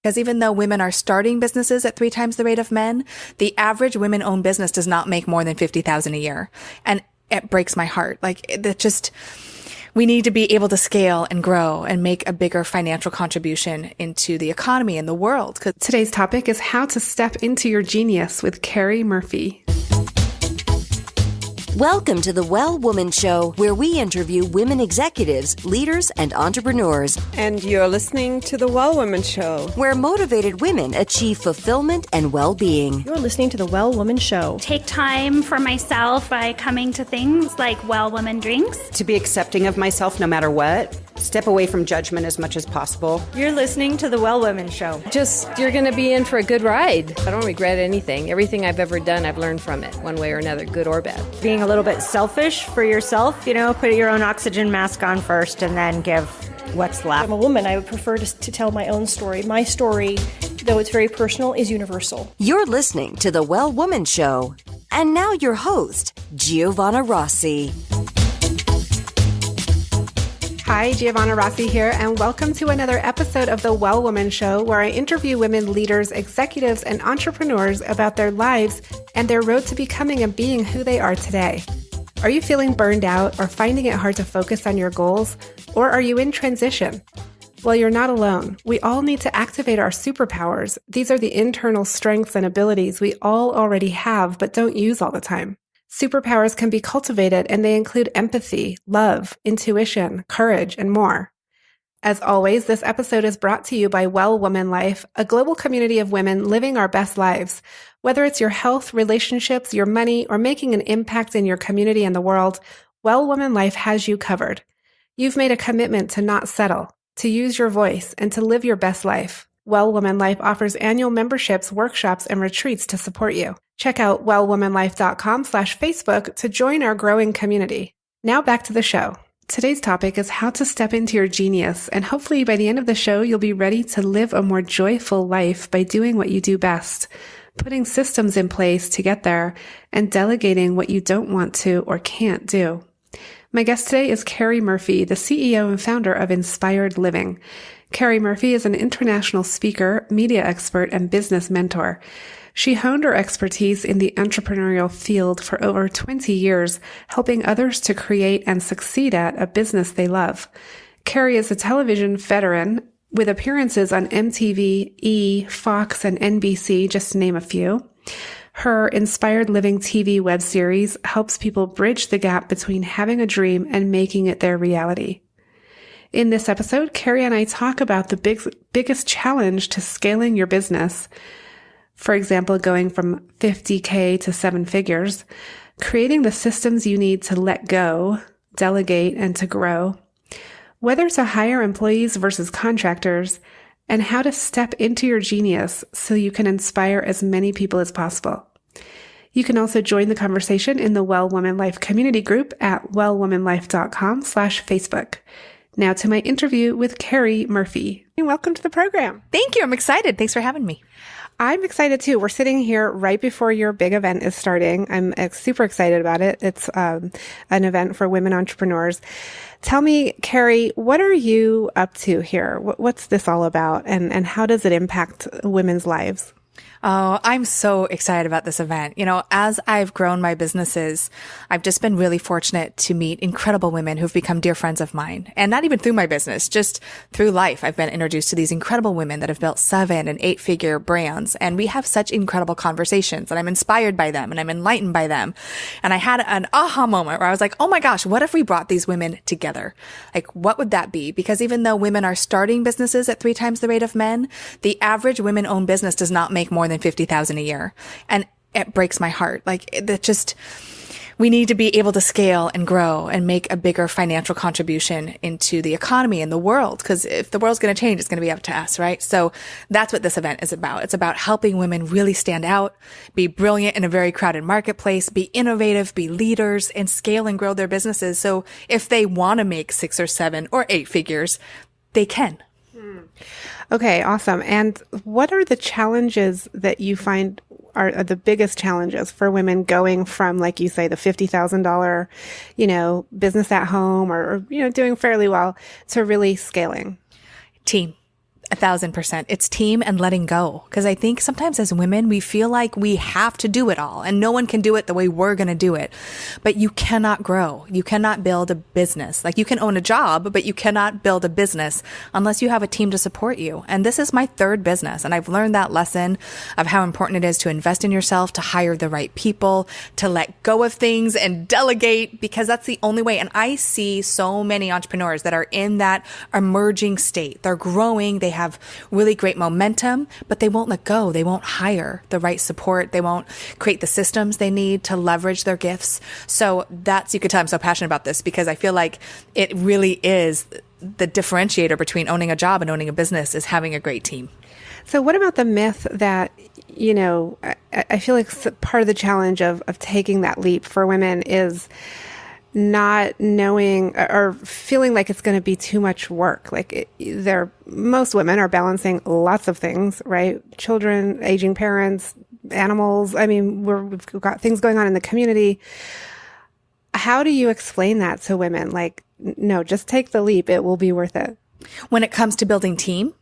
Because even though women are starting businesses at 3 times the rate of men, the average women-owned business does not make more than $50,000 a year. And it breaks my heart. We need to be able to scale and grow and make a bigger financial contribution into the economy and the world. Today's topic is how to step into your genius with Keri Murphy. Welcome to the Well Woman Show, where we interview women executives, leaders, and entrepreneurs. And you're listening to the Well Woman Show, where motivated women achieve fulfillment and well-being. You're listening to the Well Woman Show. Take time for myself by coming to things like Well Woman Drinks. To be accepting of myself no matter what. Step away from judgment as much as possible. You're listening to the Well Woman Show. You're going to be in for a good ride. I don't regret anything. Everything I've ever done, I've learned from it, one way or another, good or bad. Being a little bit selfish for yourself, put your own oxygen mask on first and then give what's left. I'm a woman. I would prefer to tell my own story. My story, though it's very personal, is universal. You're listening to the Well Woman Show. And now your host, Giovanna Rossi. Hi, Giovanna Rossi here, and welcome to another episode of the Well Woman Show, where I interview women leaders, executives, and entrepreneurs about their lives and their road to becoming and being who they are today. Are you feeling burned out or finding it hard to focus on your goals? Or are you in transition? Well, you're not alone. We all need to activate our superpowers. These are the internal strengths and abilities we all already have but don't use all the time. Superpowers can be cultivated, and they include empathy, love, intuition, courage, and more. As always, this episode is brought to you by Well Woman Life, a global community of women living our best lives. Whether it's your health, relationships, your money, or making an impact in your community and the world, Well Woman Life has you covered. You've made a commitment to not settle, to use your voice, and to live your best life. Well Woman Life offers annual memberships, workshops, and retreats to support you. Check out wellwomanlife.com/Facebook to join our growing community. Now back to the show. Today's topic is how to step into your genius, and hopefully by the end of the show, you'll be ready to live a more joyful life by doing what you do best, putting systems in place to get there, and delegating what you don't want to or can't do. My guest today is Keri Murphy, the CEO and founder of Inspired Living. Keri Murphy is an international speaker, media expert, and business mentor. She honed her expertise in the entrepreneurial field for over 20 years, helping others to create and succeed at a business they love. Keri is a television veteran with appearances on MTV, E!, Fox, and NBC, just to name a few. Her Inspired Living TV web series helps people bridge the gap between having a dream and making it their reality. In this episode, Keri and I talk about the biggest challenge to scaling your business. For example, going from $50K to 7 figures, creating the systems you need to let go, delegate, and to grow, whether to hire employees versus contractors, and how to step into your genius so you can inspire as many people as possible. You can also join the conversation in the Well Woman Life community group at wellwomanlife.com/Facebook. Now to my interview with Keri Murphy. Welcome to the program. Thank you. I'm excited. Thanks for having me. I'm excited too. We're sitting here right before your big event is starting. I'm super excited about it. It's an event for women entrepreneurs. Tell me, Keri, what are you up to here? What's this all about, and how does it impact women's lives? Oh, I'm so excited about this event. As I've grown my businesses, I've just been really fortunate to meet incredible women who've become dear friends of mine. And not even through my business, just through life. I've been introduced to these incredible women that have built 7- and 8-figure brands. And we have such incredible conversations, and I'm inspired by them and I'm enlightened by them. And I had an aha moment where I was like, oh my gosh, what if we brought these women together? Like, what would that be? Because even though women are starting businesses at 3 times the rate of men, the average women-owned business does not make more than $50,000 a year. And it breaks my heart. We need to be able to scale and grow and make a bigger financial contribution into the economy and the world. Because if the world's going to change, it's going to be up to us, right? So that's what this event is about. It's about helping women really stand out, be brilliant in a very crowded marketplace, be innovative, be leaders, and scale and grow their businesses. So if they want to make 6 or 7 or 8 figures, they can. Okay, awesome. And what are the challenges that you find are the biggest challenges for women going from, like you say, the $50,000, business at home or doing fairly well to really scaling? Team. 1,000%. It's team and letting go. Because I think sometimes as women, we feel like we have to do it all and no one can do it the way we're going to do it. But you cannot grow. You cannot build a business. Like you can own a job, but you cannot build a business unless you have a team to support you. And this is my third business. And I've learned that lesson of how important it is to invest in yourself, to hire the right people, to let go of things and delegate, because that's the only way. And I see so many entrepreneurs that are in that emerging state. They're growing. They have really great momentum, but they won't let go. They won't hire the right support. They won't create the systems they need to leverage their gifts. So you could tell I'm so passionate about this because I feel like it really is the differentiator between owning a job and owning a business is having a great team. So what about the myth that, I feel like part of the challenge of taking that leap for women is not knowing or feeling like it's going to be too much work. Like most women are balancing lots of things, right? Children, aging parents, animals. I mean, we've got things going on in the community. How do you explain that to women? Like, no, just take the leap. It will be worth it. When it comes to building team,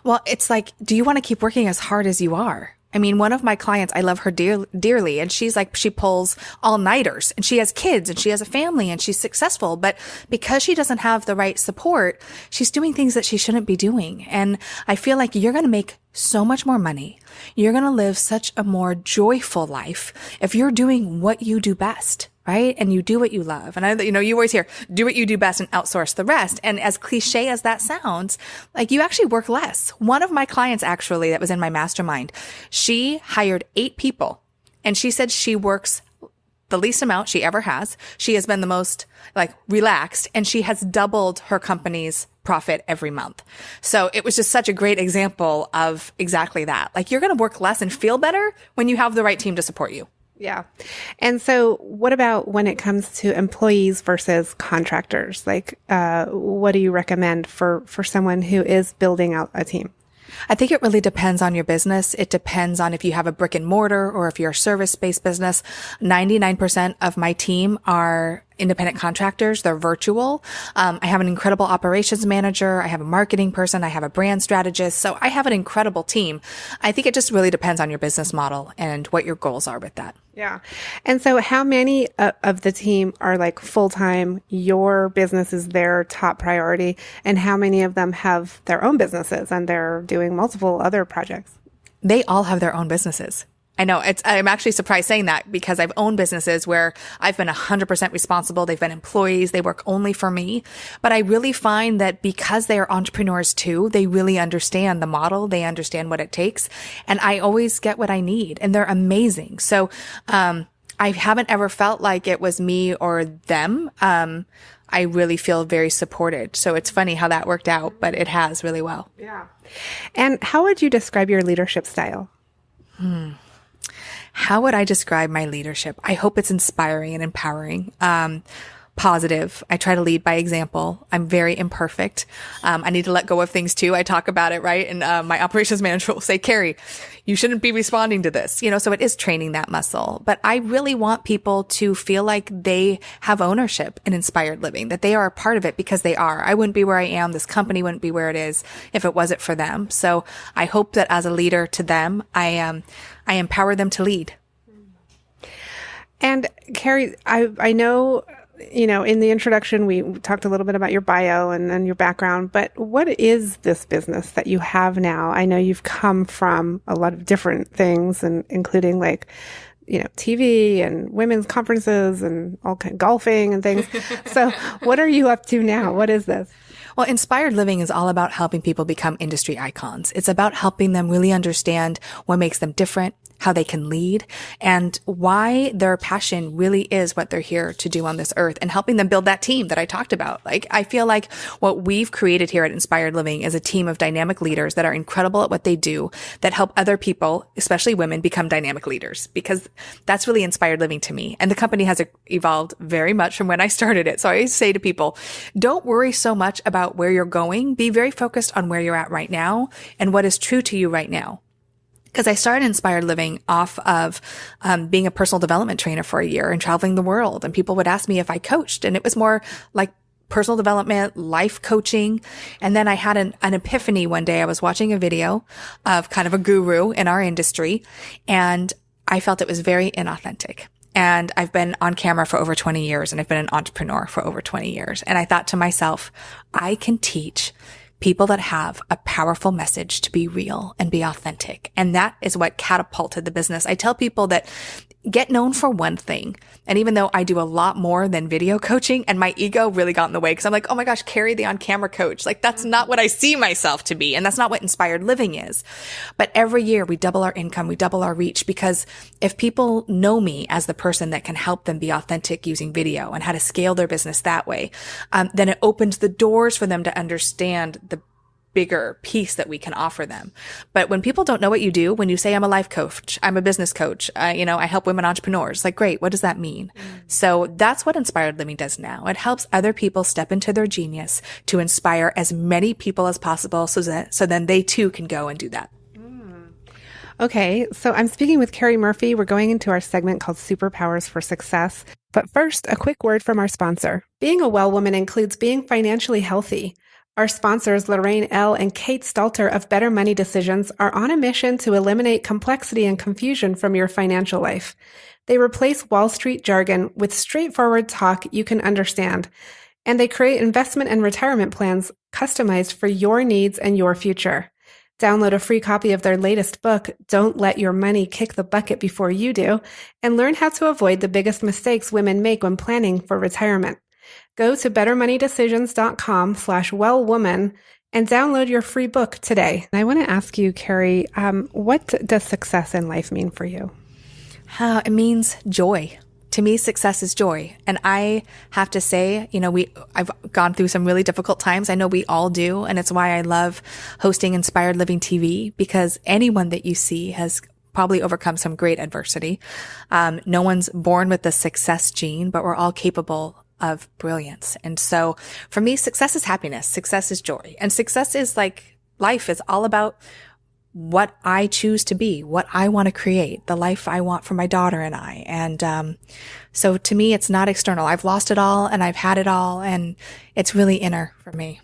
well, it's like, do you want to keep working as hard as you are? I mean, one of my clients, I love her dearly, and she's like, she pulls all-nighters, and she has kids, and she has a family, and she's successful. But because she doesn't have the right support, she's doing things that she shouldn't be doing. And I feel like you're going to make so much more money. You're going to live such a more joyful life if you're doing what you do best. Right? And you do what you love. And you always hear, do what you do best and outsource the rest. And as cliche as that sounds, like you actually work less. One of my clients actually that was in my mastermind, she hired 8 people and she said she works the least amount she ever has. She has been the most relaxed and she has doubled her company's profit every month. So it was just such a great example of exactly that. Like you're going to work less and feel better when you have the right team to support you. Yeah. And so what about when it comes to employees versus contractors? What do you recommend for someone who is building out a team? I think it really depends on your business. It depends on if you have a brick and mortar or if you're a service-based business. 99% of my team are independent contractors. They're virtual. I have an incredible operations manager. I have a marketing person. I have a brand strategist. So I have an incredible team. I think it just really depends on your business model and what your goals are with that. Yeah. And so how many of the team are full-time? Your business is their top priority. And how many of them have their own businesses and they're doing multiple other projects? They all have their own businesses. I know I'm actually surprised saying that because I've owned businesses where I've been 100% responsible. They've been employees. They work only for me. But I really find that because they are entrepreneurs too, they really understand the model. They understand what it takes. And I always get what I need and they're amazing. So, I haven't ever felt like it was me or them. I really feel very supported. So it's funny how that worked out, but it has really well. Yeah. And how would you describe your leadership style? How would I describe my leadership? I hope it's inspiring and empowering. Positive. I try to lead by example. I'm very imperfect. I need to let go of things too. I talk about it, right? And my operations manager will say, Keri, you shouldn't be responding to this. So it is training that muscle. But I really want people to feel like they have ownership in inspired living, that they are a part of it because they are. I wouldn't be where I am. This company wouldn't be where it is if it wasn't for them. So I hope that as a leader to them, I empower them to lead. And Keri, I know, in the introduction, we talked a little bit about your bio and your background, but what is this business that you have now? I know you've come from a lot of different things and including TV and women's conferences and all kind of golfing and things. So what are you up to now? What is this? Well, inspired living is all about helping people become industry icons. It's about helping them really understand what makes them different, how they can lead, and why their passion really is what they're here to do on this earth, and helping them build that team that I talked about. I feel like what we've created here at Inspired Living is a team of dynamic leaders that are incredible at what they do, that help other people, especially women, become dynamic leaders, because that's really inspired living to me. And the company has evolved very much from when I started it. So I always say to people, don't worry so much about where you're going. Be very focused on where you're at right now and what is true to you right now. Because I started Inspired Living off of being a personal development trainer for a year and traveling the world. And people would ask me if I coached. And it was more like personal development, life coaching. And then I had an epiphany one day. I was watching a video of kind of a guru in our industry, and I felt it was very inauthentic. And I've been on camera for over 20 years, and I've been an entrepreneur for over 20 years. And I thought to myself, I can teach people that have a powerful message to be real and be authentic. And that is what catapulted the business. I tell people that get known for one thing. And even though I do a lot more than video coaching, and my ego really got in the way, because I'm like, oh my gosh, Keri, the on-camera coach. Like, that's not what I see myself to be. And that's not what inspired living is. But every year we double our income, we double our reach, because if people know me as the person that can help them be authentic using video and how to scale their business that way, then it opens the doors for them to understand the bigger piece that we can offer them. But when people don't know what you do, when you say I'm a life coach, I'm a business coach, I help women entrepreneurs, like, great, what does that mean? So that's what Inspired Living does now. It helps other people step into their genius to inspire as many people as possible, so then they too can go and do that. Okay, so I'm speaking with Keri Murphy. We're going into our segment called Superpowers for Success. But first, a quick word from our sponsor. Being a well woman includes being financially healthy. Our sponsors, Lorraine L. and Kate Stalter of Better Money Decisions, are on a mission to eliminate complexity and confusion from your financial life. They replace Wall Street jargon with straightforward talk you can understand, and they create investment and retirement plans customized for your needs and your future. Download a free copy of their latest book, Don't Let Your Money Kick the Bucket Before You Do, and learn how to avoid the biggest mistakes women make when planning for retirement. Go to bettermoneydecisions.com/wellwoman and download your free book today. I want to ask you, Keri, what does success in life mean for you? It means joy. To me, success is joy. And I have to say, I've gone through some really difficult times. I know we all do. And it's why I love hosting Inspired Living TV, because anyone that you see has probably overcome some great adversity. No one's born with the success gene, but we're all capable of brilliance. And so for me, success is happiness. Success is joy. And success is like life is all about what I choose to be, what I want to create, the life I want for my daughter and I. And so to me, it's not external. I've lost it all and I've had it all, and it's really inner for me.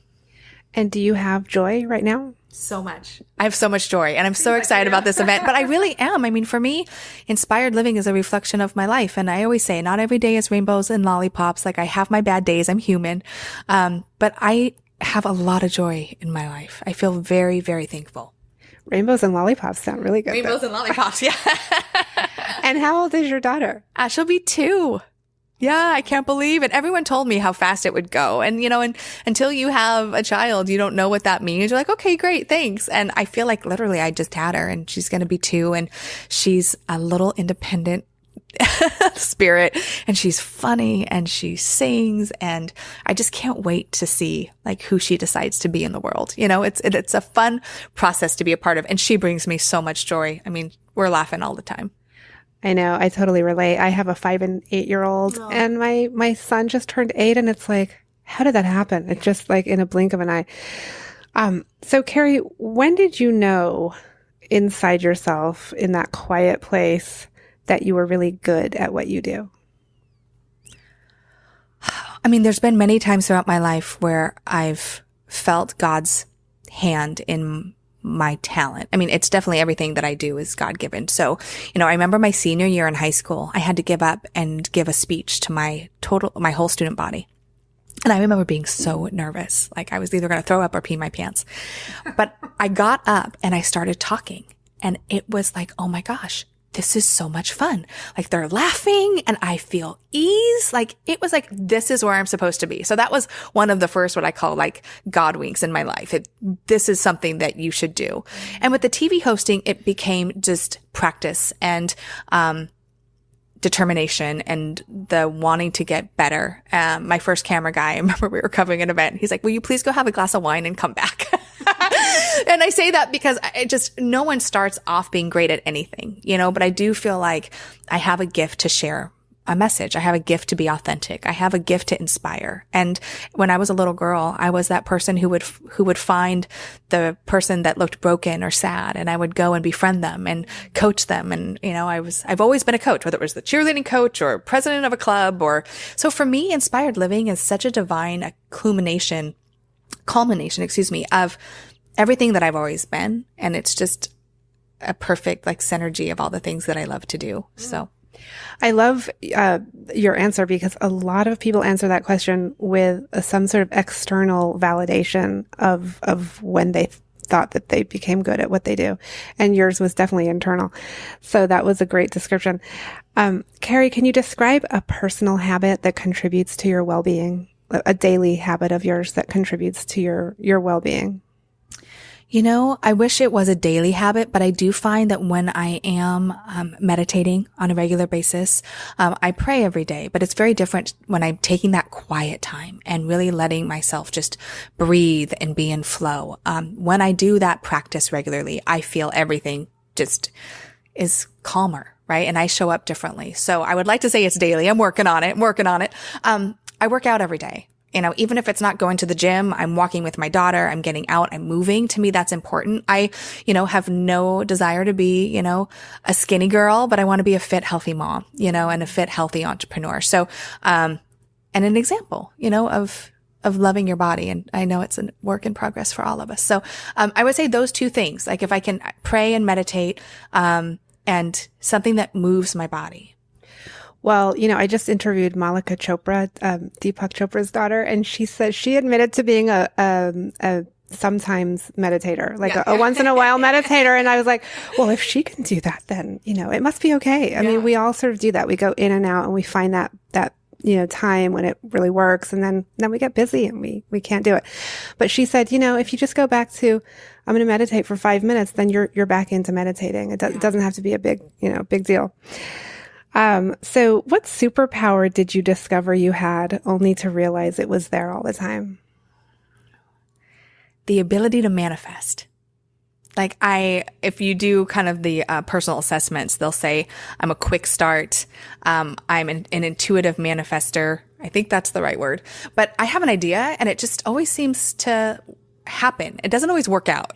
And do you have joy right now? So much. I have so much joy, and I'm so excited about this event, but I really am. I mean, for me, Inspired Living is a reflection of my life. And I always say, not every day is rainbows and lollipops. Like, I have my bad days. I'm human. But I have a lot of joy in my life. I feel very, very thankful. Rainbows and lollipops sound really good. Rainbows and lollipops. Yeah. And how old is your daughter? She'll be 2. Yeah, I can't believe it. Everyone told me how fast it would go. And, and until you have a child, you don't know what that means. You're like, okay, great, thanks. And I feel like literally I just had her, and she's going to be 2, and she's a little independent spirit, and she's funny, and she sings, and I just can't wait to see like who she decides to be in the world. It's a fun process to be a part of, and she brings me so much joy. I mean, we're laughing all the time. I know. I totally relate. I have a 5 and 8-year-old, and my son just turned 8, and it's like, how did that happen? It's just like in a blink of an eye. So Keri, when did you know inside yourself in that quiet place that you were really good at what you do? I mean, there's been many times throughout my life where I've felt God's hand in my talent. I mean, it's definitely everything that I do is God-given. So, I remember my senior year in high school, I had to give up and give a speech to my whole student body. And I remember being so nervous, like I was either going to throw up or pee my pants. But I got up and I started talking, and it was like, oh my gosh, this is so much fun. Like, they're laughing and I feel ease. Like, it was like, this is where I'm supposed to be. So that was one of the first, what I call like God winks in my life. This is something that you should do. And with the TV hosting, it became just practice and, determination and the wanting to get better. My first camera guy, I remember we were covering an event. He's like, will you please go have a glass of wine and come back? And I say that because no one starts off being great at anything, but I do feel like I have a gift to share a message. I have a gift to be authentic. I have a gift to inspire. And when I was a little girl, I was that person who would find the person that looked broken or sad, and I would go and befriend them and coach them. And, I've always been a coach, whether it was the cheerleading coach or president of a club so for me, inspired living is such a divine culmination, of everything that I've always been. And it's just a perfect synergy of all the things that I love to do. So I love your answer, because a lot of people answer that question with some sort of external validation of when they thought that they became good at what they do. And yours was definitely internal. So that was a great description. Keri, can you describe a personal habit that contributes to your well-being, a daily habit of yours that contributes to your well-being? I wish it was a daily habit, but I do find that when I am meditating on a regular basis, I pray every day, but it's very different when I'm taking that quiet time and really letting myself just breathe and be in flow. When I do that practice regularly, I feel everything just is calmer, right? And I show up differently. So I would like to say it's daily. I'm working on it. I work out every day. Even if it's not going to the gym, I'm walking with my daughter, I'm getting out, I'm moving. To me, that's important. I, have no desire to be, a skinny girl, but I want to be a fit, healthy mom, and a fit, healthy entrepreneur. So, and an example, of loving your body. And I know it's a work in progress for all of us. So, I would say those two things, if I can pray and meditate, and something that moves my body. Well, I just interviewed Malika Chopra, Deepak Chopra's daughter, and she said she admitted to being a sometimes meditator, a once in a while meditator. And I was like, well, if she can do that, then, it must be okay. I mean, we all sort of do that. We go in and out and we find that time when it really works. And then we get busy and we can't do it. But she said, if you just go back to, I'm going to meditate for 5 minutes, then you're back into meditating. It doesn't have to be a big deal. So what superpower did you discover you had only to realize it was there all the time? The ability to manifest. If you do kind of the personal assessments, they'll say I'm a quick start. I'm an intuitive manifester. I think that's the right word, but I have an idea and it just always seems to happen. It doesn't always work out,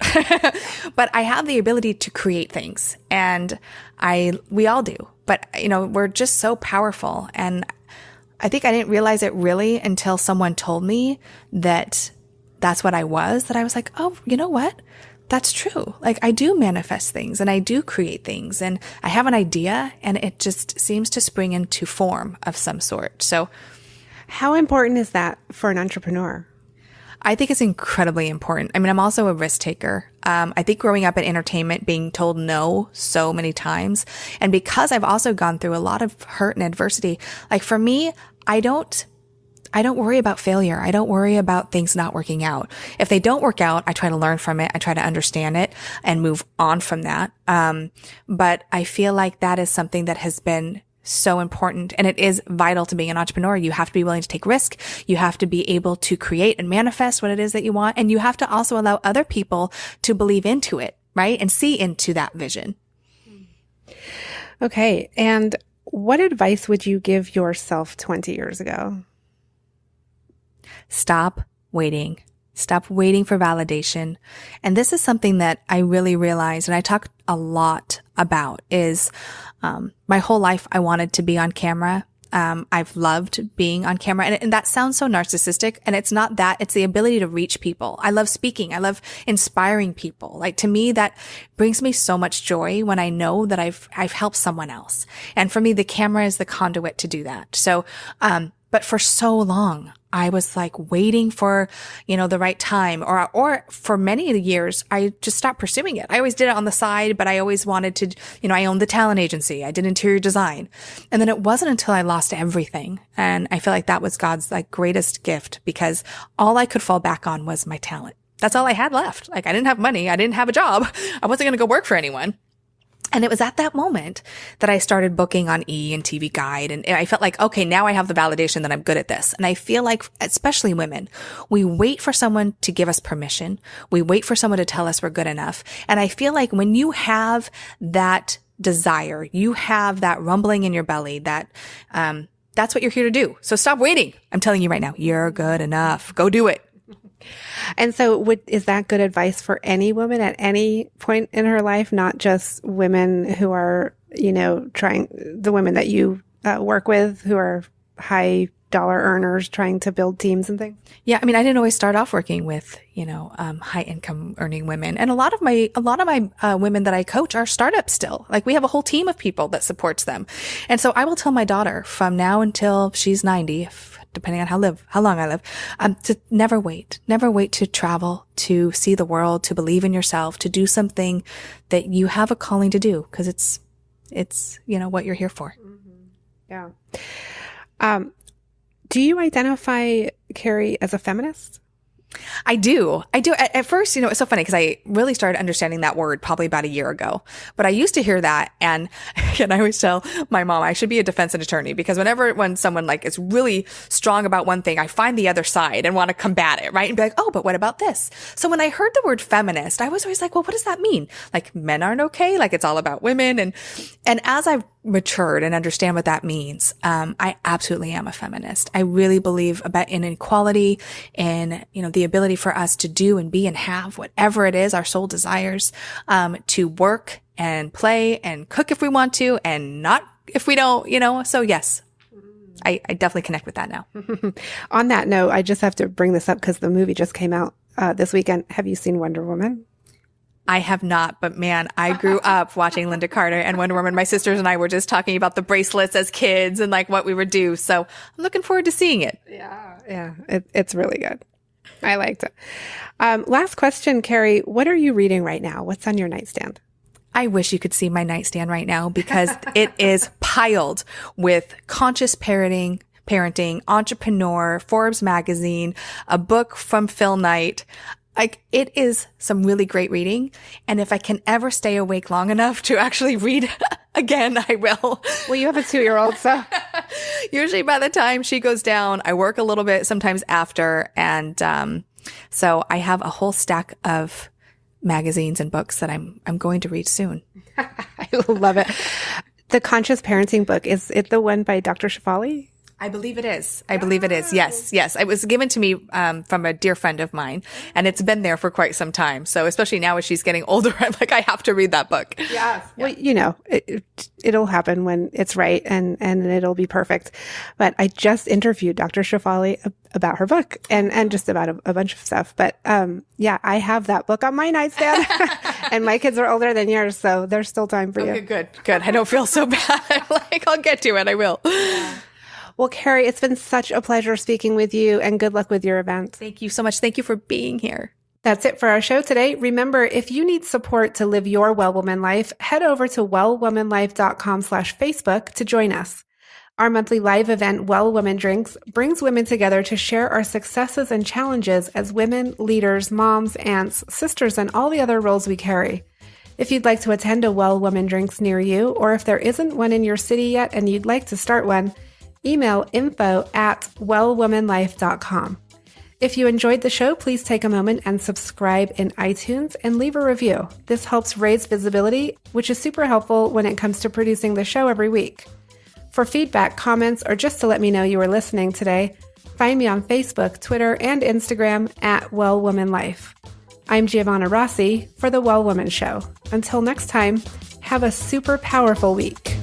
but I have the ability to create things, and we all do. But we're just so powerful, and I think I didn't realize it really until someone told me that that's what I was. That I was like, oh, you know what? That's true. I do manifest things, and I do create things, and I have an idea, and it just seems to spring into form of some sort. So, how important is that for an entrepreneur? I think it's incredibly important. I mean, I'm also a risk taker. I think growing up in entertainment, being told no so many times, and because I've also gone through a lot of hurt and adversity, for me, I don't worry about failure. I don't worry about things not working out. If they don't work out, I try to learn from it. I try to understand it and move on from that. But I feel like that is something that has been so important, and it is vital to being an entrepreneur. You have to be willing to take risk. You have to be able to create and manifest what it is that you want. And you have to also allow other people to believe into it, right? And see into that vision. Okay. And what advice would you give yourself 20 years ago? Stop waiting. Stop waiting for validation. And this is something that I really realized, and I talk a lot about, is my whole life I wanted to be on camera. I've loved being on camera, and that sounds so narcissistic, and it's not that. It's the ability to reach people. I love speaking. I love inspiring people. To me, that brings me so much joy when I know that I've helped someone else. And for me, the camera is the conduit to do that. So, but for so long, I was waiting for, the right time, or for many years, I just stopped pursuing it. I always did it on the side, but I always wanted to, I owned the talent agency. I did interior design. And then it wasn't until I lost everything. And I feel like that was God's greatest gift, because all I could fall back on was my talent. That's all I had left. I didn't have money. I didn't have a job. I wasn't going to go work for anyone. And it was at that moment that I started booking on E! and TV Guide. And I felt like, okay, now I have the validation that I'm good at this. And I feel like, especially women, we wait for someone to give us permission. We wait for someone to tell us we're good enough. And I feel like when you have that desire. You have that rumbling in your belly that, that's what you're here to do. So stop waiting. I'm telling you right now, you're good enough. Go do it. And so is that good advice for any woman at any point in her life, not just women who are, the women that you work with who are high dollar earners trying to build teams and things? Yeah. I mean, I didn't always start off working with, high income earning women. And a lot of my women that I coach are startups still. Like we have a whole team of people that supports them. And so I will tell my daughter from now until she's 90, depending on how long I live, to never wait to travel, to see the world, to believe in yourself, to do something that you have a calling to do. Cause it's, what you're here for. Mm-hmm. Yeah. Do you identify, Keri, as a feminist? I do. At first, it's so funny because I really started understanding that word probably about a year ago. But I used to hear that. And I always tell my mom I should be a defense attorney because when someone is really strong about one thing, I find the other side and want to combat it, right? And be like, oh, but what about this? So when I heard the word feminist, I was always like, well, what does that mean? Like men aren't okay? Like it's all about women. And as I've matured and understand what that means, I absolutely am a feminist. I really believe in equality and, the ability for us to do and be and have whatever it is our soul desires, to work and play and cook if we want to and not if we don't, so yes, I definitely connect with that now. On that note, I just have to bring this up because the movie just came out this weekend. Have you seen Wonder Woman? I have not, but man, I grew up watching Linda Carter and Wonder Woman. My sisters and I were just talking about the bracelets as kids and what we would do. So I'm looking forward to seeing it. Yeah. It's really good. I liked it. Last question, Keri, what are you reading right now? What's on your nightstand? I wish you could see my nightstand right now because it is piled with conscious parenting, entrepreneur, Forbes magazine, a book from Phil Knight. It is some really great reading. And if I can ever stay awake long enough to actually read again, I will. Well, you have a 2-year-old, so. Usually by the time she goes down, I work a little bit, sometimes after. And so I have a whole stack of magazines and books that I'm going to read soon. I love it. The Conscious Parenting book, is it the one by Dr. Shefali? I believe it is. Yes. It was given to me from a dear friend of mine, and it's been there for quite some time. So especially now as she's getting older, I'm like, I have to read that book. Yes. Well, it'll happen when it's right and it'll be perfect. But I just interviewed Dr. Shefali about her book and just about a bunch of stuff. But I have that book on my nightstand and my kids are older than yours, so there's still time for you. Okay, good. I don't feel so bad. I'll get to it. I will. Yeah. Well, Keri, it's been such a pleasure speaking with you and good luck with your event. Thank you so much. Thank you for being here. That's it for our show today. Remember, if you need support to live your Well Woman life, head over to wellwomanlife.com/Facebook to join us. Our monthly live event, Well Woman Drinks, brings women together to share our successes and challenges as women, leaders, moms, aunts, sisters, and all the other roles we carry. If you'd like to attend a Well Woman Drinks near you, or if there isn't one in your city yet and you'd like to start one, email info@wellwomanlife.com. If you enjoyed the show, please take a moment and subscribe in iTunes and leave a review. This helps raise visibility, which is super helpful when it comes to producing the show every week. For feedback, comments, or just to let me know you were listening today, find me on Facebook, Twitter, and Instagram @WellWomanLife. I'm Giovanna Rossi for The Well Woman Show. Until next time, have a super powerful week.